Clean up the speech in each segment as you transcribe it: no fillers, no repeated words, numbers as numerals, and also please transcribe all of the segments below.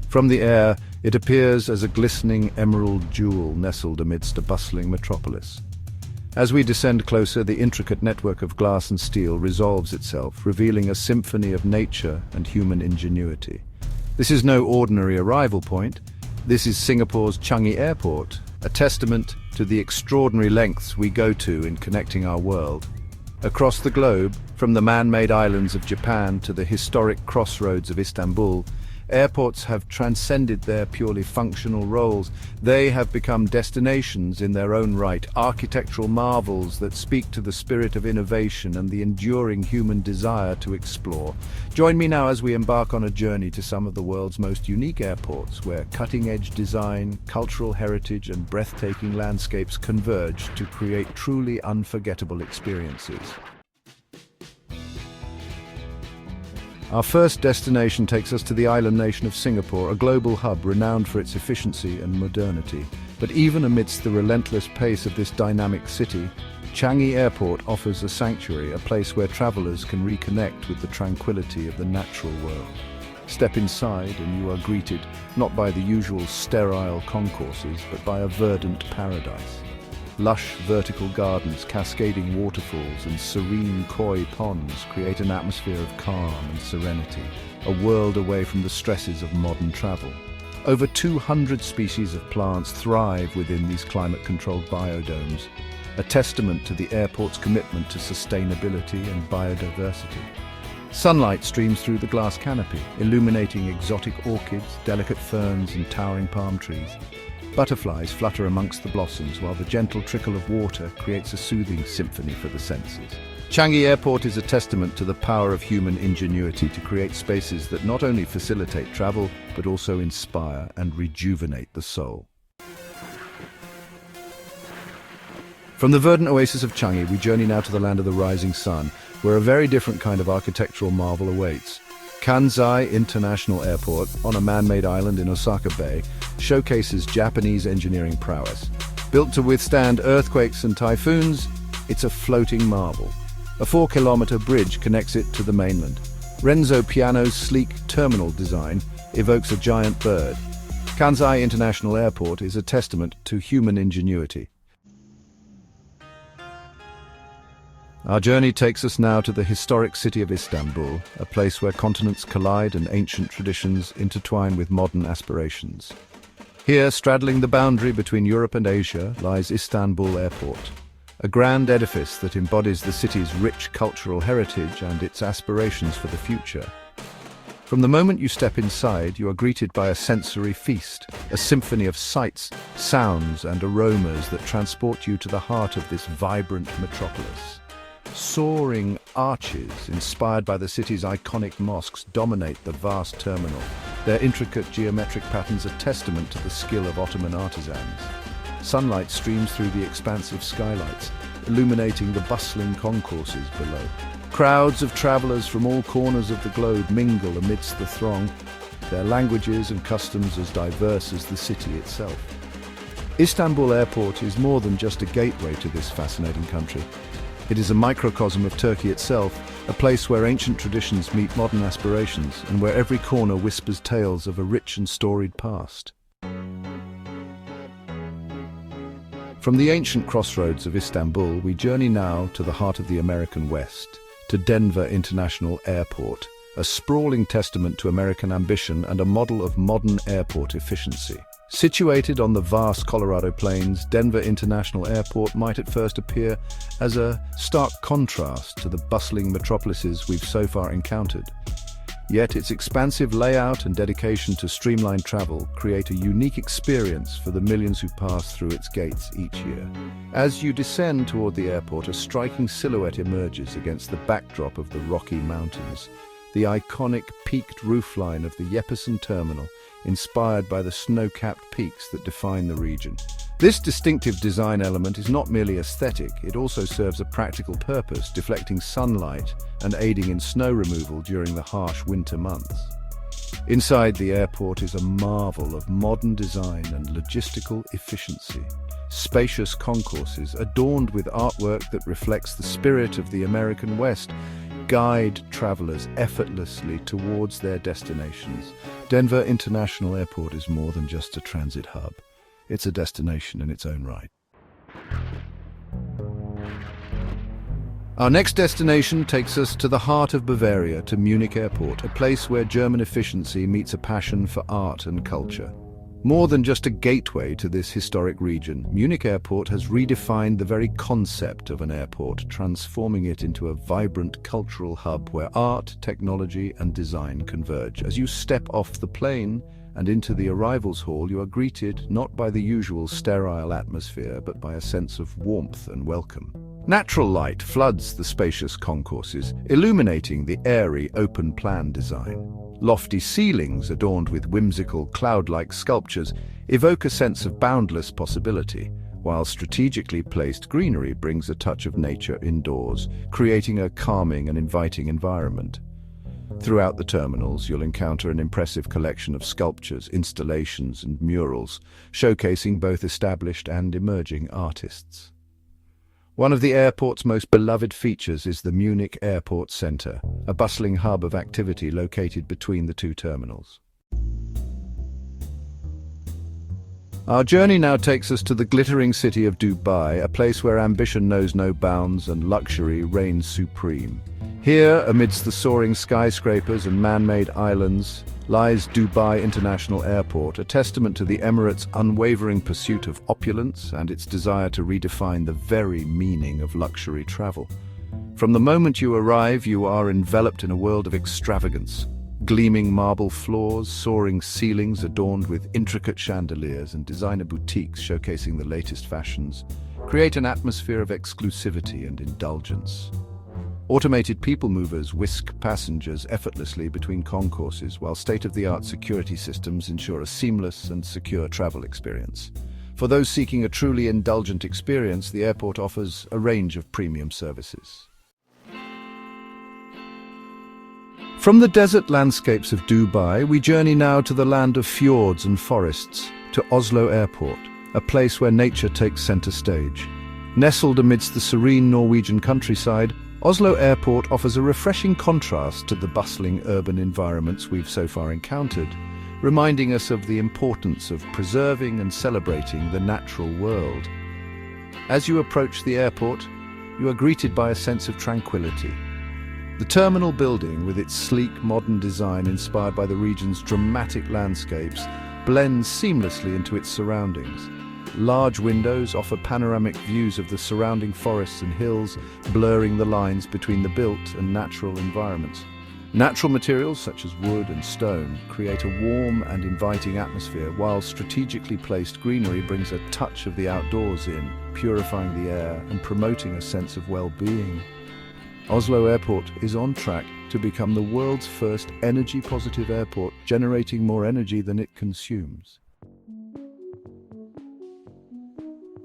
From the air, it appears as a glistening emerald jewel nestled amidst a bustling metropolis. As we descend closer, the intricate network of glass and steel resolves itself, revealing a symphony of nature and human ingenuity. This is no ordinary arrival point. This is Singapore's Changi Airport, a testament to the extraordinary lengths we go to in connecting our world. Across the globe, from the man-made islands of Japan to the historic crossroads of Istanbul, airports have transcended their purely functional roles. They have become destinations in their own right, architectural marvels that speak to the spirit of innovation and the enduring human desire to explore. Join me now as we embark on a journey to some of the world's most unique airports, where cutting-edge design, cultural heritage, and breathtaking landscapes converge to create truly unforgettable experiences. Our first destination takes us to the island nation of Singapore, a global hub renowned for its efficiency and modernity. But even amidst the relentless pace of this dynamic city, Changi Airport offers a sanctuary, a place where travelers can reconnect with the tranquility of the natural world. Step inside and you are greeted not by the usual sterile concourses, but by a verdant paradise. Lush vertical gardens, cascading waterfalls, and serene koi ponds create an atmosphere of calm and serenity, a world away from the stresses of modern travel. Over 200 species of plants thrive within these climate-controlled biodomes, a testament to the airport's commitment to sustainability and biodiversity. Sunlight streams through the glass canopy, illuminating exotic orchids, delicate ferns, and towering palm trees. Butterflies flutter amongst the blossoms, while the gentle trickle of water creates a soothing symphony for the senses. Changi Airport is a testament to the power of human ingenuity to create spaces that not only facilitate travel, but also inspire and rejuvenate the soul. From the verdant oasis of Changi, we journey now to the land of the rising sun, where a very different kind of architectural marvel awaits. Kansai International Airport, on a man-made island in Osaka Bay, showcases Japanese engineering prowess. Built to withstand earthquakes and typhoons, it's a floating marvel. A 4-kilometer bridge connects it to the mainland. Renzo Piano's sleek terminal design evokes a giant bird. Kansai International Airport is a testament to human ingenuity. Our journey takes us now to the historic city of Istanbul, a place where continents collide and ancient traditions intertwine with modern aspirations. Here, straddling the boundary between Europe and Asia, lies Istanbul Airport, a grand edifice that embodies the city's rich cultural heritage and its aspirations for the future. From the moment you step inside, you are greeted by a sensory feast, a symphony of sights, sounds, and aromas that transport you to the heart of this vibrant metropolis. Soaring arches, inspired by the city's iconic mosques, dominate the vast terminal. Their intricate geometric patterns are testament to the skill of Ottoman artisans. Sunlight streams through the expansive skylights, illuminating the bustling concourses below. Crowds of travelers from all corners of the globe mingle amidst the throng, their languages and customs as diverse as the city itself. Istanbul Airport is more than just a gateway to this fascinating country. It is a microcosm of Turkey itself, a place where ancient traditions meet modern aspirations and where every corner whispers tales of a rich and storied past. From the ancient crossroads of Istanbul, we journey now to the heart of the American West, to Denver International Airport, a sprawling testament to American ambition and a model of modern airport efficiency. Situated on the vast Colorado Plains, Denver International Airport might at first appear as a stark contrast to the bustling metropolises we've so far encountered. Yet its expansive layout and dedication to streamlined travel create a unique experience for the millions who pass through its gates each year. As you descend toward the airport, a striking silhouette emerges against the backdrop of the Rocky Mountains. The iconic peaked roofline of the Jeppesen Terminal, inspired by the snow-capped peaks that define the region. This distinctive design element is not merely aesthetic, it also serves a practical purpose, deflecting sunlight and aiding in snow removal during the harsh winter months. Inside the airport is a marvel of modern design and logistical efficiency. Spacious concourses adorned with artwork that reflects the spirit of the American West guide travelers effortlessly towards their destinations. Denver International Airport is more than just a transit hub. It's a destination in its own right. Our next destination takes us to the heart of Bavaria, to Munich Airport, a place where German efficiency meets a passion for art and culture. More than just a gateway to this historic region, Munich Airport has redefined the very concept of an airport, transforming it into a vibrant cultural hub where art, technology, and design converge. As you step off the plane and into the arrivals hall, you are greeted not by the usual sterile atmosphere, but by a sense of warmth and welcome. Natural light floods the spacious concourses, illuminating the airy, open-plan design. Lofty ceilings, adorned with whimsical, cloud-like sculptures, evoke a sense of boundless possibility, while strategically placed greenery brings a touch of nature indoors, creating a calming and inviting environment. Throughout the terminals, you'll encounter an impressive collection of sculptures, installations, and murals, showcasing both established and emerging artists. One of the airport's most beloved features is the Munich Airport Center, a bustling hub of activity located between the two terminals. Our journey now takes us to the glittering city of Dubai, a place where ambition knows no bounds and luxury reigns supreme. Here, amidst the soaring skyscrapers and man-made islands, lies Dubai International Airport, a testament to the Emirates' unwavering pursuit of opulence and its desire to redefine the very meaning of luxury travel. From the moment you arrive, you are enveloped in a world of extravagance. Gleaming marble floors, soaring ceilings adorned with intricate chandeliers, and designer boutiques showcasing the latest fashions create an atmosphere of exclusivity and indulgence. Automated people movers whisk passengers effortlessly between concourses, while state-of-the-art security systems ensure a seamless and secure travel experience. For those seeking a truly indulgent experience, the airport offers a range of premium services. From the desert landscapes of Dubai, we journey now to the land of fjords and forests, to Oslo Airport, a place where nature takes center stage. Nestled amidst the serene Norwegian countryside, Oslo Airport offers a refreshing contrast to the bustling urban environments we've so far encountered, reminding us of the importance of preserving and celebrating the natural world. As you approach the airport, you are greeted by a sense of tranquility. The terminal building, with its sleek, modern design inspired by the region's dramatic landscapes, blends seamlessly into its surroundings. Large windows offer panoramic views of the surrounding forests and hills, blurring the lines between the built and natural environments. Natural materials such as wood and stone create a warm and inviting atmosphere, while strategically placed greenery brings a touch of the outdoors in, purifying the air and promoting a sense of well-being. Oslo Airport is on track to become the world's first energy-positive airport, generating more energy than it consumes.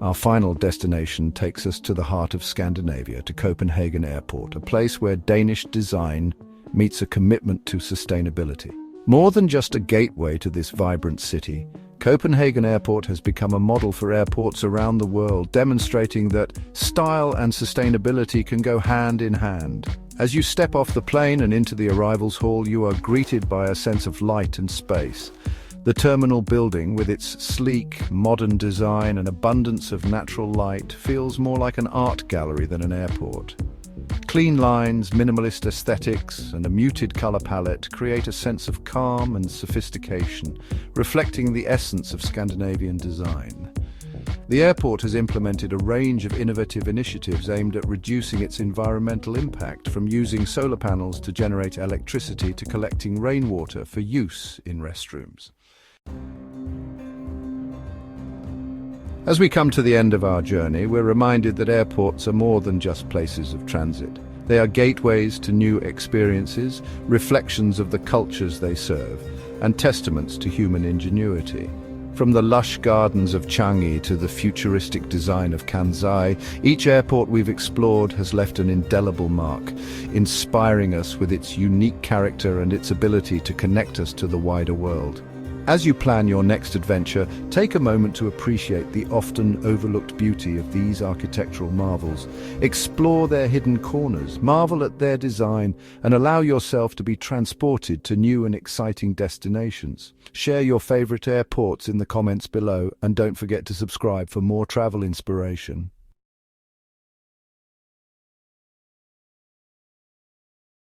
Our final destination takes us to the heart of Scandinavia, to Copenhagen Airport, a place where Danish design meets a commitment to sustainability. More than just a gateway to this vibrant city, Copenhagen Airport has become a model for airports around the world, demonstrating that style and sustainability can go hand in hand. As you step off the plane and into the arrivals hall, you are greeted by a sense of light and space. The terminal building, with its sleek, modern design and abundance of natural light, feels more like an art gallery than an airport. Clean lines, minimalist aesthetics, and a muted color palette create a sense of calm and sophistication, reflecting the essence of Scandinavian design. The airport has implemented a range of innovative initiatives aimed at reducing its environmental impact, from using solar panels to generate electricity to collecting rainwater for use in restrooms. As we come to the end of our journey, we're reminded that airports are more than just places of transit. They are gateways to new experiences, reflections of the cultures they serve, and testaments to human ingenuity. From the lush gardens of Changi to the futuristic design of Kansai, each airport we've explored has left an indelible mark, inspiring us with its unique character and its ability to connect us to the wider world. As you plan your next adventure, take a moment to appreciate the often overlooked beauty of these architectural marvels. Explore their hidden corners, marvel at their design, and allow yourself to be transported to new and exciting destinations. Share your favorite airports in the comments below, and don't forget to subscribe for more travel inspiration.